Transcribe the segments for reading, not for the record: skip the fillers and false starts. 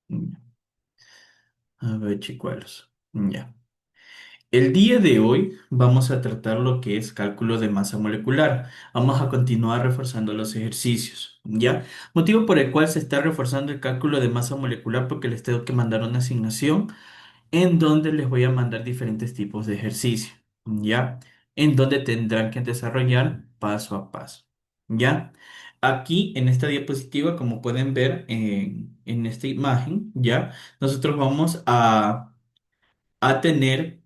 Ya. A ver, chicuelos. Ya. El día de hoy vamos a tratar lo que es cálculo de masa molecular. Vamos a continuar reforzando los ejercicios, ¿ya? Motivo por el cual se está reforzando el cálculo de masa molecular porque les tengo que mandar una asignación en donde les voy a mandar diferentes tipos de ejercicio, ¿ya? En donde tendrán que desarrollar paso a paso, ¿ya? Aquí en esta diapositiva, como pueden ver en esta imagen, ¿ya? Nosotros a tener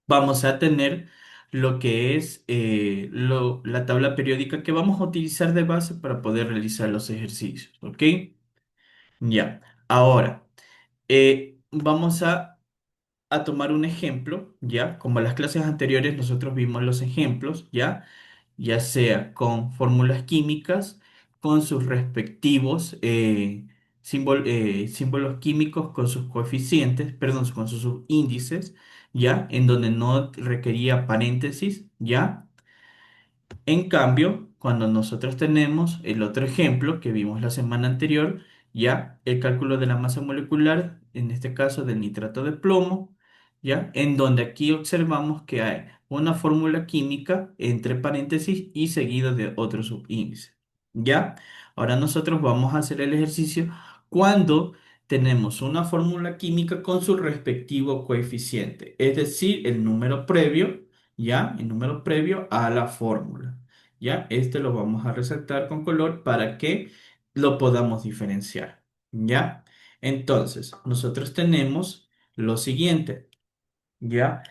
vamos a tener lo que es la tabla periódica que vamos a utilizar de base para poder realizar los ejercicios, ¿ok? Ya, ahora vamos a tomar un ejemplo, ¿ya? Como en las clases anteriores nosotros vimos los ejemplos, ¿ya? Ya sea con fórmulas químicas, con sus respectivos símbolos químicos, con sus coeficientes, perdón, con sus subíndices, ¿ya? En donde no requería paréntesis, ¿ya? En cambio, cuando nosotros tenemos el otro ejemplo que vimos la semana anterior, ya el cálculo de la masa molecular, en este caso del nitrato de plomo, ya en donde aquí observamos que hay una fórmula química entre paréntesis y seguido de otro subíndice, ya. Ahora nosotros vamos a hacer el ejercicio cuando tenemos una fórmula química con su respectivo coeficiente, es decir, el número previo, ya, el número previo a la fórmula. ¿Ya? Este lo vamos a resaltar con color para que lo podamos diferenciar. ¿Ya? Entonces, nosotros tenemos lo siguiente. ¿Ya?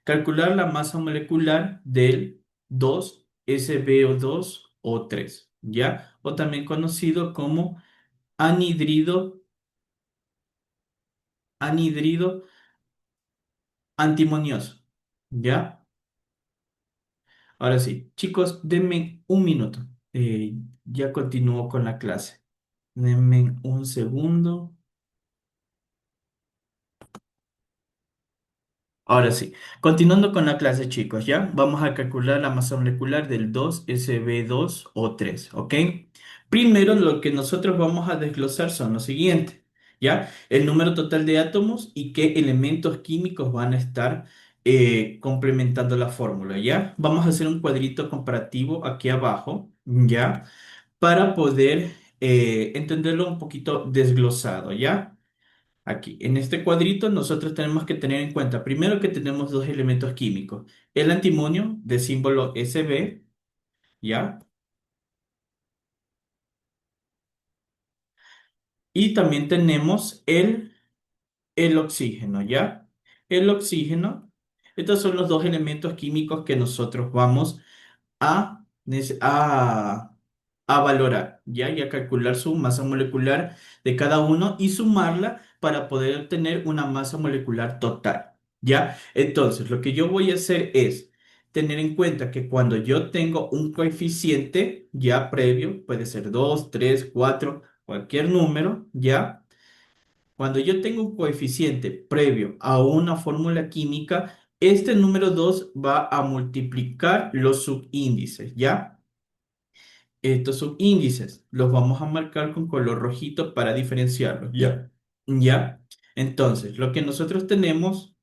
Calcular la masa molecular del 2-SbO2 o 3. ¿Ya? O también conocido como anhidrido, anhidrido antimonioso. ¿Ya? Ahora sí, chicos, denme un minuto. Ya continúo con la clase. Denme un segundo. Ahora sí, continuando con la clase, chicos, ¿ya? Vamos a calcular la masa molecular del 2-SB2O3, ¿ok? Primero, lo que nosotros vamos a desglosar son lo siguiente, ¿ya? El número total de átomos y qué elementos químicos van a estar complementando la fórmula, ¿ya? Vamos a hacer un cuadrito comparativo aquí abajo, ¿ya? Para poder entenderlo un poquito desglosado, ¿ya? Aquí, en este cuadrito, nosotros tenemos que tener en cuenta, primero que tenemos dos elementos químicos, el antimonio de símbolo Sb, ¿ya? Y también tenemos el oxígeno, ¿ya? El oxígeno, estos son los dos elementos químicos que nosotros vamos a, nece- a, a valorar, ¿ya? Y a calcular su masa molecular de cada uno y sumarla para poder obtener una masa molecular total, ¿ya? Entonces, lo que yo voy a hacer es tener en cuenta que cuando yo tengo un coeficiente ya previo, puede ser 2 3 4 cualquier número, ¿ya? Cuando yo tengo un coeficiente previo a una fórmula química, este número 2 va a multiplicar los subíndices, ¿ya? Estos subíndices los vamos a marcar con color rojito para diferenciarlos, ¿ya? ¿Ya? Entonces, lo que nosotros tenemos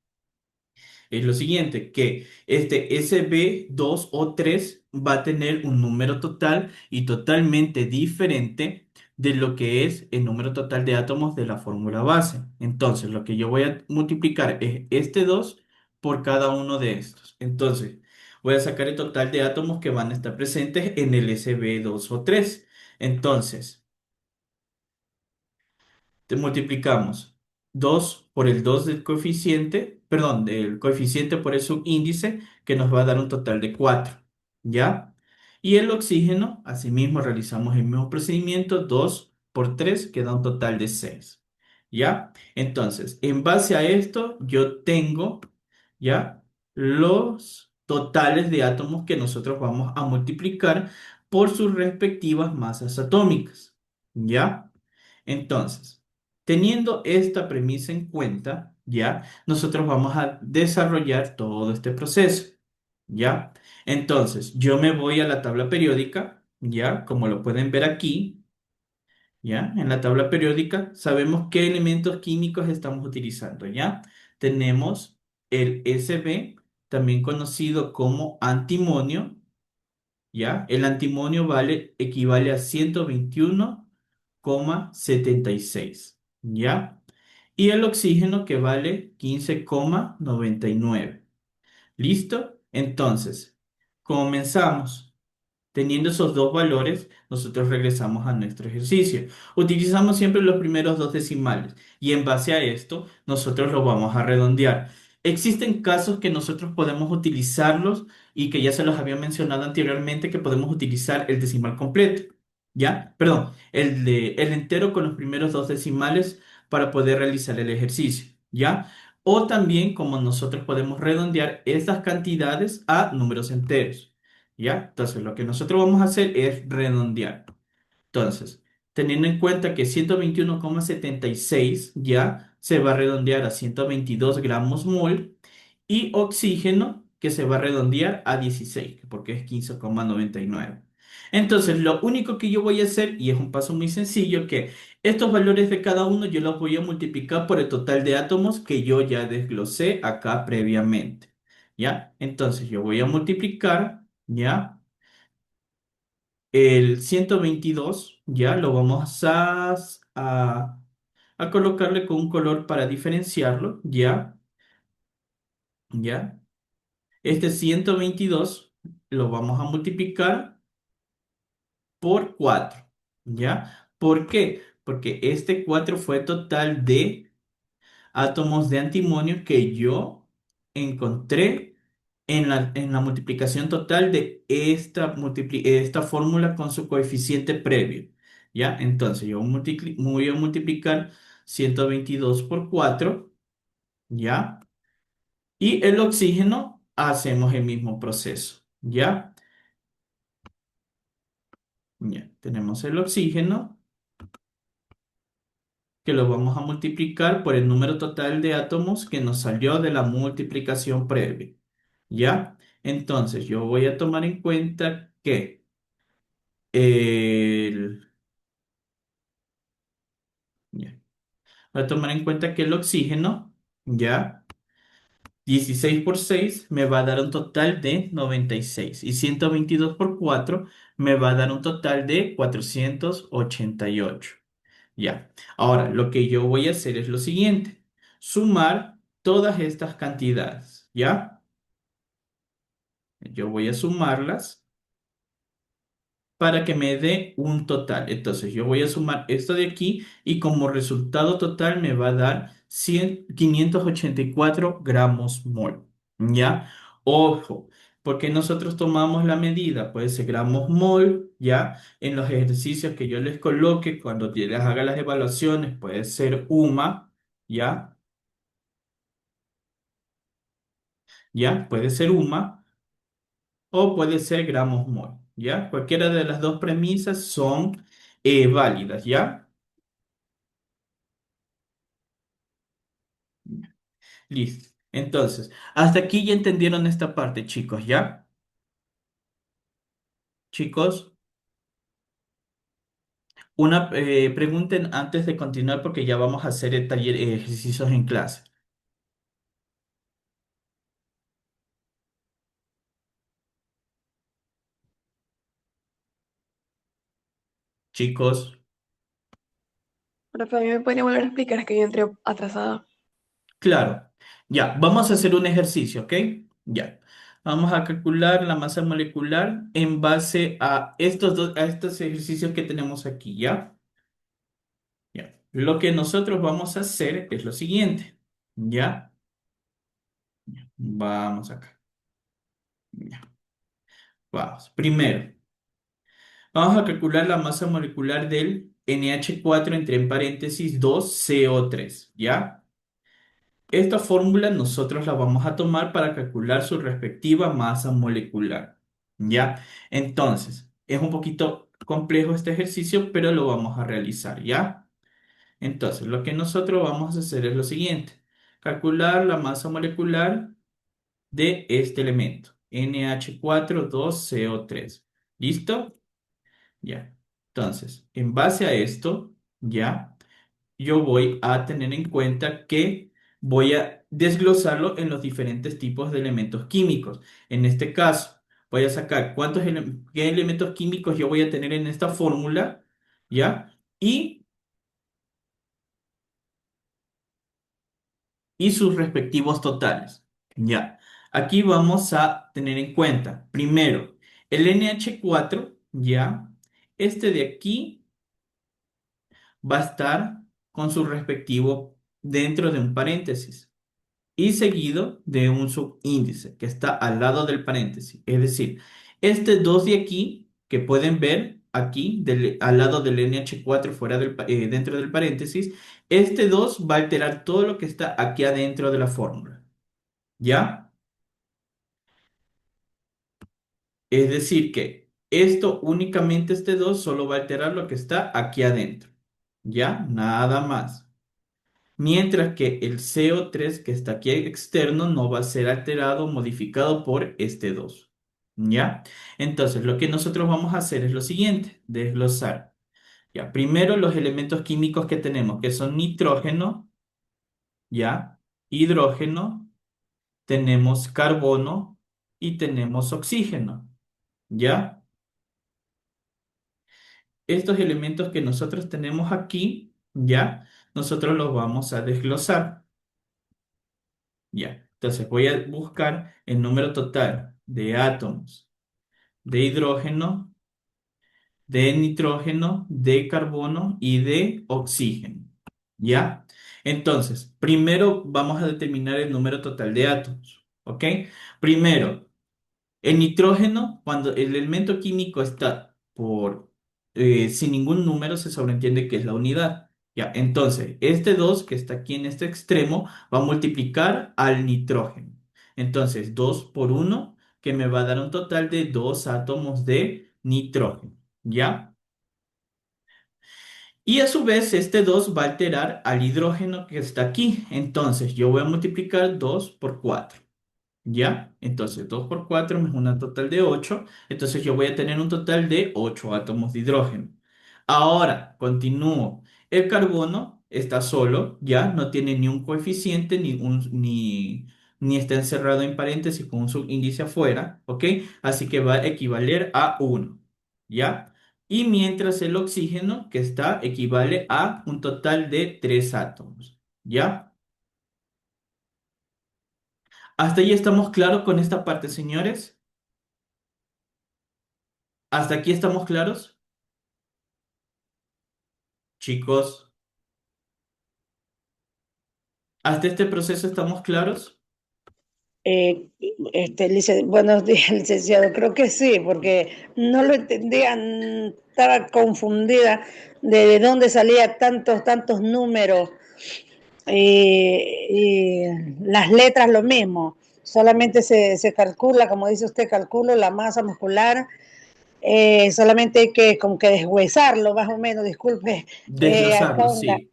es lo siguiente, que este SB2O3 va a tener un número total y totalmente diferente de lo que es el número total de átomos de la fórmula base. Entonces, lo que yo voy a multiplicar es este 2 por cada uno de estos. Entonces, voy a sacar el total de átomos que van a estar presentes en el SB2O3. Entonces, te multiplicamos 2 por el 2 del coeficiente, perdón, del coeficiente por el subíndice, que nos va a dar un total de 4, ¿ya? Y el oxígeno, asimismo realizamos el mismo procedimiento, 2 por 3 que da un total de 6, ¿ya? Entonces, en base a esto, yo tengo, ¿ya? Los totales de átomos que nosotros vamos a multiplicar por sus respectivas masas atómicas, ¿ya? Entonces, teniendo esta premisa en cuenta, ¿ya? Nosotros vamos a desarrollar todo este proceso, ¿ya? Entonces, yo me voy a la tabla periódica, ¿ya? Como lo pueden ver aquí, ¿ya? En la tabla periódica sabemos qué elementos químicos estamos utilizando, ¿ya? Tenemos el Sb, también conocido como antimonio, ¿ya? El antimonio equivale a 121,76, ¿ya? Y el oxígeno que vale 15,99. ¿Listo? Entonces, comenzamos. Teniendo esos dos valores, nosotros regresamos a nuestro ejercicio. Utilizamos siempre los primeros dos decimales y en base a esto, nosotros lo vamos a redondear. Existen casos que nosotros podemos utilizarlos y que ya se los había mencionado anteriormente, que podemos utilizar el decimal completo, ¿ya? Perdón, el entero con los primeros dos decimales para poder realizar el ejercicio, ¿ya? O también como nosotros podemos redondear estas cantidades a números enteros. ¿Ya? Entonces, lo que nosotros vamos a hacer es redondear. Entonces, teniendo en cuenta que 121,76 ya se va a redondear a 122 gramos mol y oxígeno que se va a redondear a 16, porque es 15,99. Entonces, lo único que yo voy a hacer, y es un paso muy sencillo, que estos valores de cada uno yo los voy a multiplicar por el total de átomos que yo ya desglosé acá previamente. ¿Ya? Entonces, yo voy a multiplicar, ¿ya? El 122 ya lo vamos a colocarle con un color para diferenciarlo, ya, ya. Este 122 lo vamos a multiplicar por 4, ¿ya? ¿Por qué? Porque este 4 fue total de átomos de antimonio que yo encontré en la multiplicación total de esta fórmula con su coeficiente previo. ¿Ya? Entonces yo voy a multiplicar 122 por 4. ¿Ya? Y el oxígeno hacemos el mismo proceso. ¿Ya? Ya. Tenemos el oxígeno que lo vamos a multiplicar por el número total de átomos que nos salió de la multiplicación previa. ¿Ya? Entonces, yo voy a tomar en cuenta que el, ya, voy a tomar en cuenta que el oxígeno, ¿ya? 16 por 6 me va a dar un total de 96 y 122 por 4 me va a dar un total de 488. Ya. Ahora, lo que yo voy a hacer es lo siguiente, sumar todas estas cantidades, ¿ya? Yo voy a sumarlas para que me dé un total. Entonces, yo voy a sumar esto de aquí y como resultado total me va a dar 584 gramos mol. ¿Ya? Ojo, porque nosotros tomamos la medida, puede ser gramos mol, ¿ya? En los ejercicios que yo les coloque, cuando yo les haga las evaluaciones, puede ser UMA, ¿ya? ¿Ya? Puede ser UMA o puede ser gramos mol, ¿ya? Cualquiera de las dos premisas son válidas, ¿ya? Listo. Entonces, hasta aquí ya entendieron esta parte, chicos, ¿ya? Chicos, una pregunten antes de continuar porque ya vamos a hacer el taller ejercicios en clase. Chicos, Profe, a mí me podría volver a explicar, es que yo entré atrasada. claro. Ya, vamos a hacer un ejercicio, ¿ok? Ya. Vamos a calcular la masa molecular en base a a estos ejercicios que tenemos aquí, ¿ya? Ya. Lo que nosotros vamos a hacer es lo siguiente, ¿ya? Vamos acá. Ya. Vamos. Primero, vamos a calcular la masa molecular del NH4 entre paréntesis 2CO3, ¿ya? Esta fórmula nosotros la vamos a tomar para calcular su respectiva masa molecular, ¿ya? Entonces, es un poquito complejo este ejercicio, pero lo vamos a realizar, ¿ya? Entonces, lo que nosotros vamos a hacer es lo siguiente, calcular la masa molecular de este elemento, NH4 2CO3. ¿Listo? Ya. Entonces, en base a esto, ya, yo voy a tener en cuenta que voy a desglosarlo en los diferentes tipos de elementos químicos. En este caso, voy a sacar qué elementos químicos yo voy a tener en esta fórmula, ¿ya? Y sus respectivos totales. Ya, aquí vamos a tener en cuenta, primero, el NH4, ya, este de aquí va a estar con su respectivo dentro de un paréntesis y seguido de un subíndice que está al lado del paréntesis. Es decir, este 2 de aquí, que pueden ver aquí, al lado del NH4 dentro del paréntesis, este 2 va a alterar todo lo que está aquí adentro de la fórmula. ¿Ya? Es decir, que esto únicamente este 2 solo va a alterar lo que está aquí adentro. ¿Ya? Nada más. Mientras que el CO3 que está aquí externo no va a ser alterado o modificado por este 2. ¿Ya? Entonces, lo que nosotros vamos a hacer es lo siguiente, desglosar. Ya, primero los elementos químicos que tenemos, que son nitrógeno, ¿ya? Hidrógeno, tenemos carbono y tenemos oxígeno. ¿Ya? Estos elementos que nosotros tenemos aquí, ¿ya? Nosotros los vamos a desglosar, ¿ya? Entonces voy a buscar el número total de átomos de hidrógeno, de nitrógeno, de carbono y de oxígeno, ¿ya? Entonces, primero vamos a determinar el número total de átomos, ¿ok? Primero, el nitrógeno, cuando el elemento químico está sin ningún número, se sobreentiende que es la unidad. Ya, entonces, este 2 que está aquí en este extremo va a multiplicar al nitrógeno. Entonces, 2 por uno que me va a dar un total de 2 átomos de nitrógeno. ¿Ya? Y a su vez, este 2 va a alterar al hidrógeno que está aquí. Entonces, yo voy a multiplicar 2 por 4. ¿Ya? Entonces, 2 por 4 me es una total de 8. Entonces, yo voy a tener un total de 8 átomos de hidrógeno. Ahora, continúo. El carbono está solo, ¿ya? No tiene ni un coeficiente, ni está encerrado en paréntesis con un subíndice afuera, ¿ok? Así que va a equivaler a uno, ¿ya? Y mientras el oxígeno, que está, equivale a un total de 3 átomos, ¿ya? ¿Hasta ahí estamos claros con esta parte, señores? ¿Hasta aquí estamos claros? Chicos, ¿hasta este proceso estamos claros? Buenos días, licenciado. Creo que sí, porque no lo entendía, estaba confundida de dónde salía tantos números y las letras lo mismo. Solamente se calcula, como dice usted, calculo la masa muscular. Solamente hay que como que deshuesarlo, más o menos, disculpe. Acá Desglosarlo, en la, sí.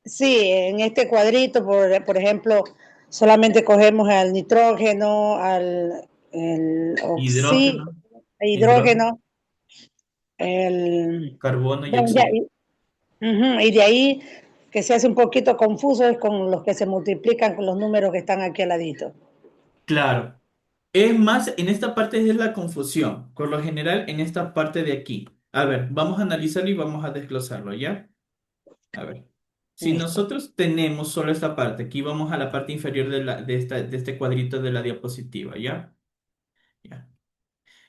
Sí, en este cuadrito, por ejemplo, solamente cogemos al nitrógeno, al el Hidrógeno, hidrógeno, hidrógeno, el, carbono y bueno, ya, oxígeno. y de ahí que se hace un poquito confuso es con los que se multiplican con los números que están aquí al ladito. Claro. Es más, en esta parte es la confusión. Por lo general, en esta parte de aquí. A ver, vamos a analizarlo y vamos a desglosarlo, ¿ya? A ver. Si Listo. nosotros tenemos solo esta parte, aquí vamos a la parte inferior de este cuadrito de la diapositiva, ¿ya? Ya.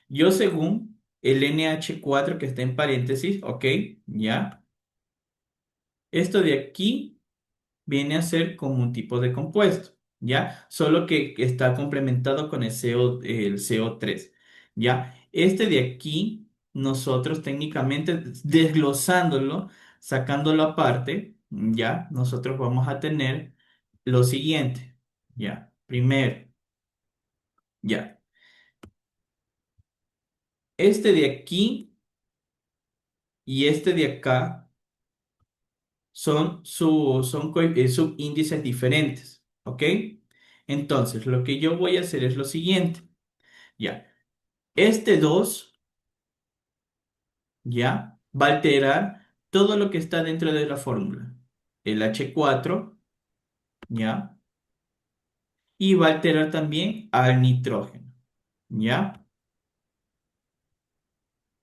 Yo según el NH4 que está en paréntesis, ¿ok? ¿Ya? Esto de aquí viene a ser como un tipo de compuesto, ¿ya? Solo que está complementado con el CO3, ¿ya? Este de aquí, nosotros técnicamente desglosándolo, sacándolo aparte, ¿ya? Nosotros vamos a tener lo siguiente, ¿ya? Primero, ¿ya? Este de aquí y este de acá son subíndices diferentes, ¿ok? Entonces, lo que yo voy a hacer es lo siguiente, ¿ya? Este 2, ¿ya? va a alterar todo lo que está dentro de la fórmula. El H4, ¿ya? Y va a alterar también al nitrógeno, ¿ya?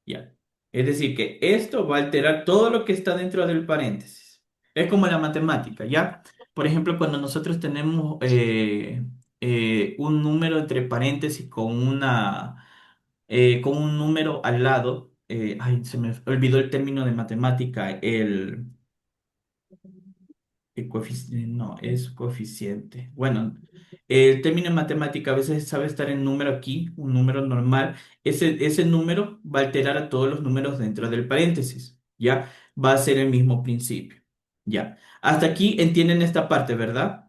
Ya. Es decir, que esto va a alterar todo lo que está dentro del paréntesis. Es como la matemática, ¿ya? Por ejemplo, cuando nosotros tenemos un número entre paréntesis con un número al lado, ay, se me olvidó el término de matemática, el coeficiente, no, es coeficiente. Bueno, el término en matemática a veces sabe estar en número aquí, un número normal. Ese número va a alterar a todos los números dentro del paréntesis, ¿ya? Va a ser el mismo principio, ¿ya? Hasta aquí entienden esta parte, ¿verdad?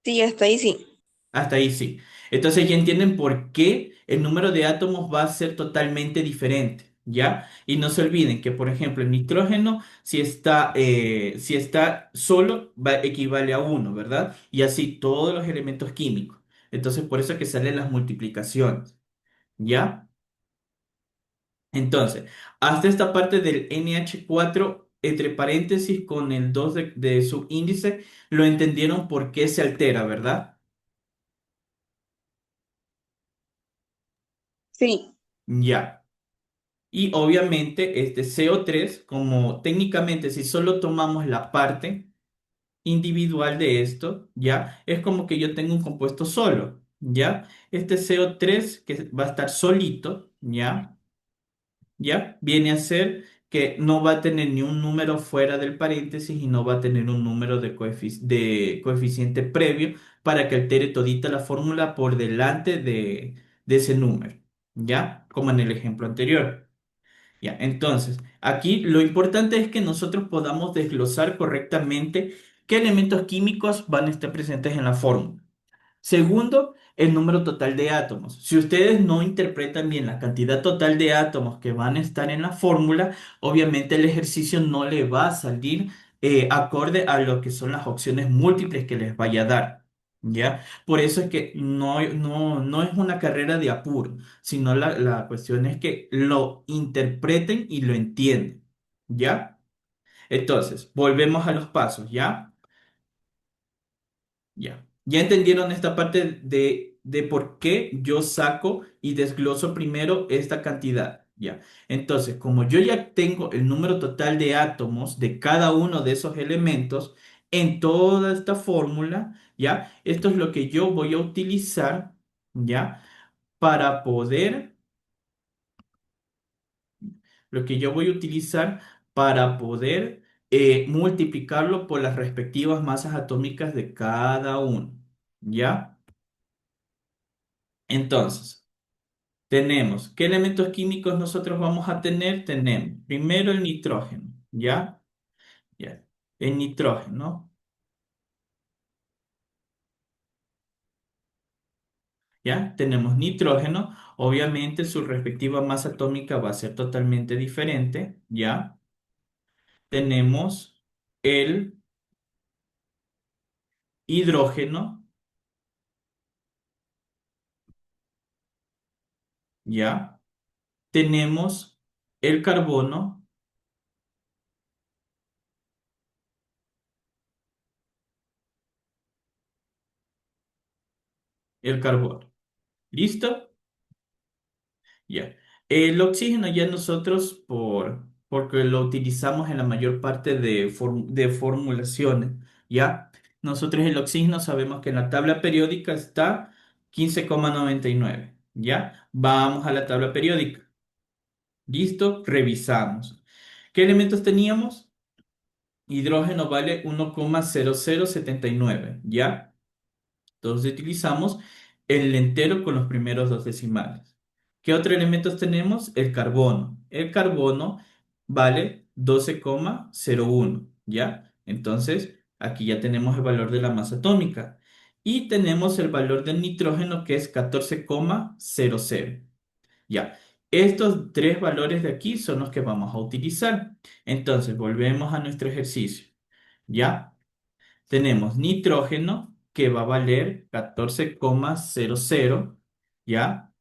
Sí, hasta ahí sí. Hasta ahí sí. Entonces ya entienden por qué el número de átomos va a ser totalmente diferente, ¿ya? Y no se olviden que, por ejemplo, el nitrógeno, si está solo, equivale a uno, ¿verdad? Y así todos los elementos químicos. Entonces, por eso es que salen las multiplicaciones, ¿ya? Entonces, hasta esta parte del NH4 entre paréntesis con el 2 de su índice, lo entendieron por qué se altera, ¿verdad? Sí, Ya. Y obviamente este CO3, como técnicamente si solo tomamos la parte individual de esto, ya, es como que yo tengo un compuesto solo, ya. Este CO3 que va a estar solito, ya, ya, viene a ser que no va a tener ni un número fuera del paréntesis y no va a tener un número de coeficiente previo para que altere todita la fórmula por delante de ese número, ya, como en el ejemplo anterior. Ya, entonces, aquí lo importante es que nosotros podamos desglosar correctamente qué elementos químicos van a estar presentes en la fórmula. Segundo, el número total de átomos. Si ustedes no interpretan bien la cantidad total de átomos que van a estar en la fórmula, obviamente el ejercicio no le va a salir acorde a lo que son las opciones múltiples que les vaya a dar. ¿Ya? Por eso es que no es una carrera de apuro, sino la cuestión es que lo interpreten y lo entiendan. ¿Ya? Entonces, volvemos a los pasos, ¿ya? Ya. Ya entendieron esta parte de por qué yo saco y desgloso primero esta cantidad. Ya. Entonces, como yo ya tengo el número total de átomos de cada uno de esos elementos en toda esta fórmula, ya, esto es lo que yo voy a utilizar, ya, para poder, lo que yo voy a utilizar para poder multiplicarlo por las respectivas masas atómicas de cada uno. ¿Ya? Entonces, tenemos, ¿qué elementos químicos nosotros vamos a tener? Tenemos primero el nitrógeno, ¿ya? Ya. El nitrógeno, ¿ya? Tenemos nitrógeno, obviamente su respectiva masa atómica va a ser totalmente diferente, ¿ya? Tenemos el hidrógeno, ¿ya? Tenemos el carbono, el carbono. ¿Listo? Ya. El oxígeno ya nosotros, porque lo utilizamos en la mayor parte de formulaciones, ¿ya? Nosotros el oxígeno sabemos que en la tabla periódica está 15,99, ¿ya? Vamos a la tabla periódica. ¿Listo? Revisamos. ¿Qué elementos teníamos? Hidrógeno vale 1,0079, ¿ya? Entonces utilizamos el entero con los primeros dos decimales. ¿Qué otros elementos tenemos? El carbono. El carbono vale 12,01, ¿ya? Entonces, aquí ya tenemos el valor de la masa atómica. Y tenemos el valor del nitrógeno que es 14,00, ¿ya? Estos tres valores de aquí son los que vamos a utilizar. Entonces, volvemos a nuestro ejercicio, ¿ya? Tenemos nitrógeno que va a valer 14,00, ¿ya?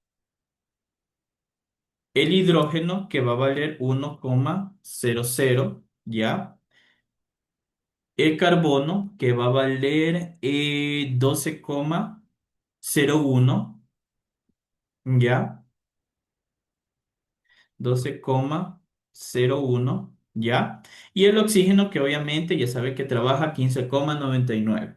el hidrógeno que va a valer 1,00, ¿ya? El carbono que va a valer 12,01, ¿ya? 12,01, ¿ya? Y el oxígeno que obviamente ya sabe que trabaja 15,99.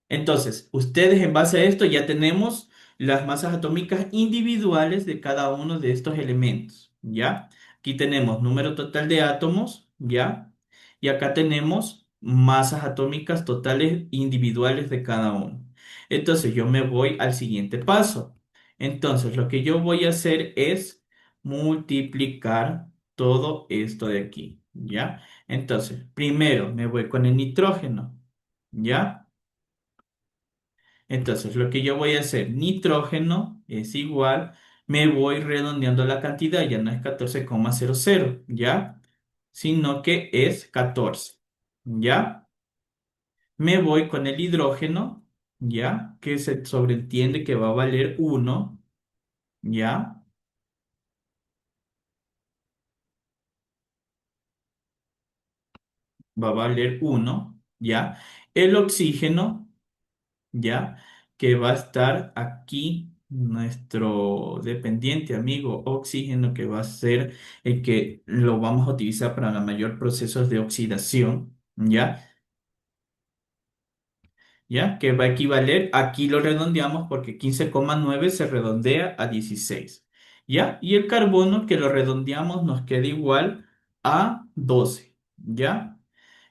Entonces, ustedes en base a esto ya tenemos las masas atómicas individuales de cada uno de estos elementos, ¿ya? Aquí tenemos número total de átomos, ¿ya? Y acá tenemos masas atómicas totales individuales de cada uno. Entonces, yo me voy al siguiente paso. Entonces, lo que yo voy a hacer es multiplicar todo esto de aquí, ¿ya? Entonces, primero me voy con el nitrógeno, ¿ya? Entonces, lo que yo voy a hacer, nitrógeno es igual, me voy redondeando la cantidad, ya no es 14,00, ¿ya? Sino que es 14, ¿ya? Me voy con el hidrógeno, ¿ya? Que se sobreentiende que va a valer 1, ¿ya? Va a valer 1, ¿ya? El oxígeno, ¿ya? Que va a estar aquí nuestro dependiente amigo oxígeno, que va a ser el que lo vamos a utilizar para la mayor procesos de oxidación, ¿ya? ¿Ya? Que va a equivaler, aquí lo redondeamos porque 15,9 se redondea a 16, ¿ya? Y el carbono que lo redondeamos nos queda igual a 12, ¿ya?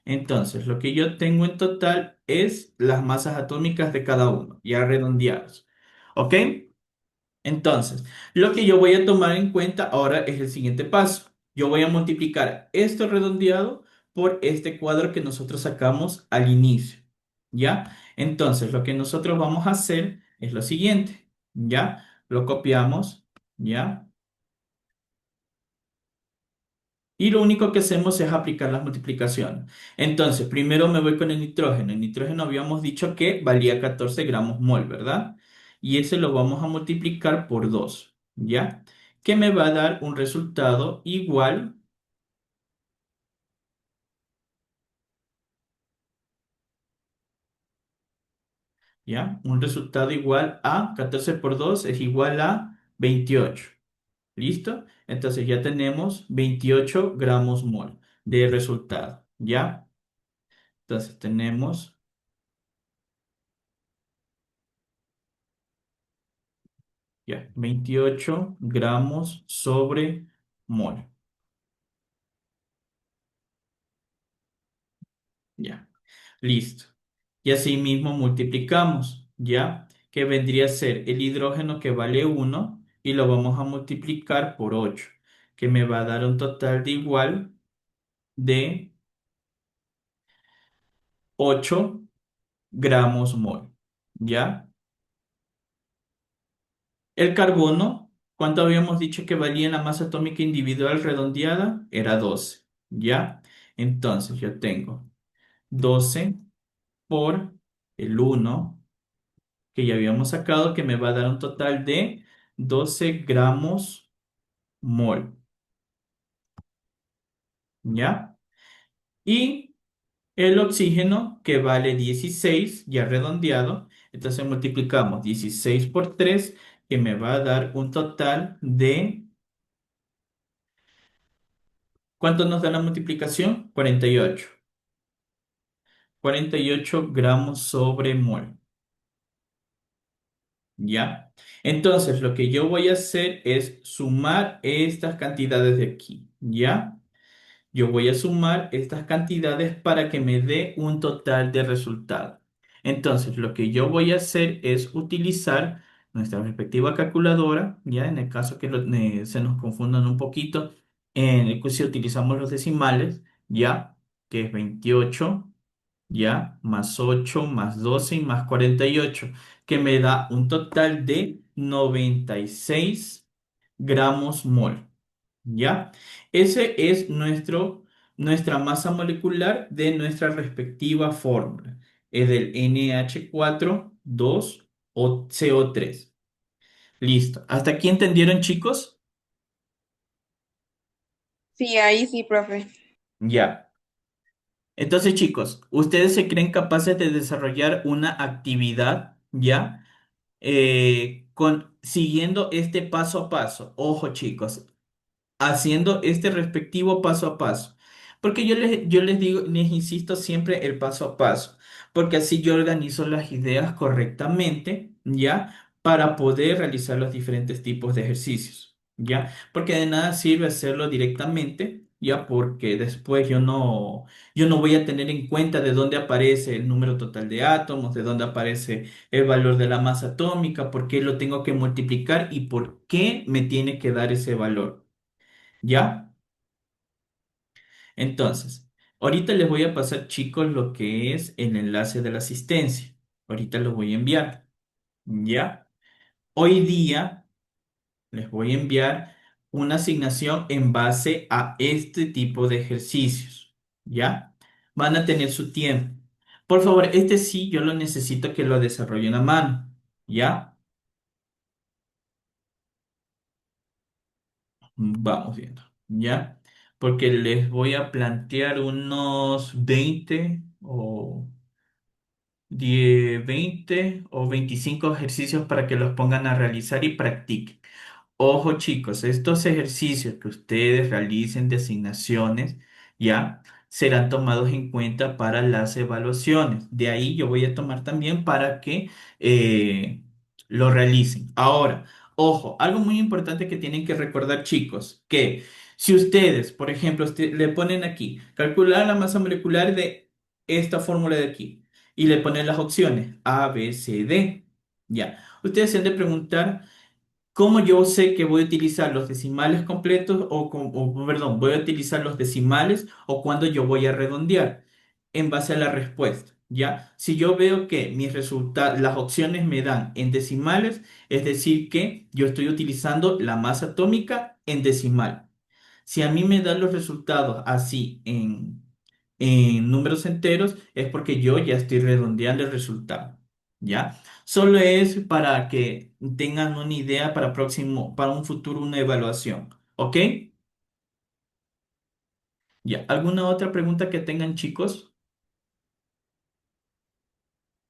Entonces, lo que yo tengo en total es las masas atómicas de cada uno, ya redondeados. ¿Ok? Entonces, lo que yo voy a tomar en cuenta ahora es el siguiente paso. Yo voy a multiplicar esto redondeado por este cuadro que nosotros sacamos al inicio. ¿Ya? Entonces, lo que nosotros vamos a hacer es lo siguiente. ¿Ya? Lo copiamos. ¿Ya? Y lo único que hacemos es aplicar las multiplicaciones. Entonces, primero me voy con el nitrógeno. El nitrógeno habíamos dicho que valía 14 gramos mol, ¿verdad? Y ese lo vamos a multiplicar por 2, ¿ya? Que me va a dar un resultado igual, ¿ya? Un resultado igual a 14 por 2 es igual a 28. ¿Listo? Entonces ya tenemos 28 gramos mol de resultado, ¿ya? Entonces tenemos ya 28 gramos sobre mol. Ya, listo. Y así mismo multiplicamos, ¿ya? Que vendría a ser el hidrógeno que vale 1 y lo vamos a multiplicar por 8, que me va a dar un total de igual de 8 gramos mol, ¿ya? El carbono, ¿cuánto habíamos dicho que valía en la masa atómica individual redondeada? Era 12, ¿ya? Entonces yo tengo 12 por el 1 que ya habíamos sacado, que me va a dar un total de 12 gramos mol, ¿ya? Y el oxígeno, que vale 16 ya redondeado, entonces multiplicamos 16 por 3 que me va a dar un total de... ¿Cuánto nos da la multiplicación? 48. 48 gramos sobre mol, ¿ya? Entonces, lo que yo voy a hacer es sumar estas cantidades de aquí, ¿ya? Yo voy a sumar estas cantidades para que me dé un total de resultado. Entonces, lo que yo voy a hacer es utilizar nuestra respectiva calculadora, ya en el caso que se nos confundan un poquito, en el que si utilizamos los decimales, ya, que es 28, ya, más 8, más 12 y más 48, que me da un total de 96 gramos mol. ¿Ya? Ese es nuestra masa molecular de nuestra respectiva fórmula. Es del NH4 2 o CO3. Listo. ¿Hasta aquí entendieron, chicos? Sí, ahí sí, profe. Ya. Entonces, chicos, ¿ustedes se creen capaces de desarrollar una actividad, ya? Siguiendo este paso a paso. Ojo, chicos, haciendo este respectivo paso a paso. Porque yo les digo, les insisto siempre el paso a paso, porque así yo organizo las ideas correctamente, ¿ya? Para poder realizar los diferentes tipos de ejercicios, ¿ya? Porque de nada sirve hacerlo directamente, ¿ya? Porque después yo no voy a tener en cuenta de dónde aparece el número total de átomos, de dónde aparece el valor de la masa atómica, por qué lo tengo que multiplicar y por qué me tiene que dar ese valor. ¿Ya? Entonces, ahorita les voy a pasar, chicos, lo que es el enlace de la asistencia. Ahorita lo voy a enviar. ¿Ya? Hoy día les voy a enviar una asignación en base a este tipo de ejercicios. ¿Ya? Van a tener su tiempo. Por favor, este sí, yo lo necesito que lo desarrollen a mano. ¿Ya? Vamos viendo. ¿Ya? Porque les voy a plantear unos 20 o 10, 20 o 25 ejercicios para que los pongan a realizar y practiquen. Ojo chicos, estos ejercicios que ustedes realicen de asignaciones ya serán tomados en cuenta para las evaluaciones. De ahí yo voy a tomar también para que lo realicen. Ahora, ojo, algo muy importante que tienen que recordar chicos, que si ustedes, por ejemplo, le ponen aquí, calcular la masa molecular de esta fórmula de aquí y le ponen las opciones A, B, C, D. Ya, ustedes se han de preguntar. ¿Cómo yo sé que voy a utilizar los decimales completos perdón, voy a utilizar los decimales o cuando yo voy a redondear? En base a la respuesta, ¿ya? Si yo veo que mis resultados, las opciones me dan en decimales, es decir, que yo estoy utilizando la masa atómica en decimal. Si a mí me dan los resultados así en números enteros, es porque yo ya estoy redondeando el resultado, ¿ya? Solo es para que tengan una idea para un futuro, una evaluación, ¿ok? ¿Ya? ¿Alguna otra pregunta que tengan, chicos?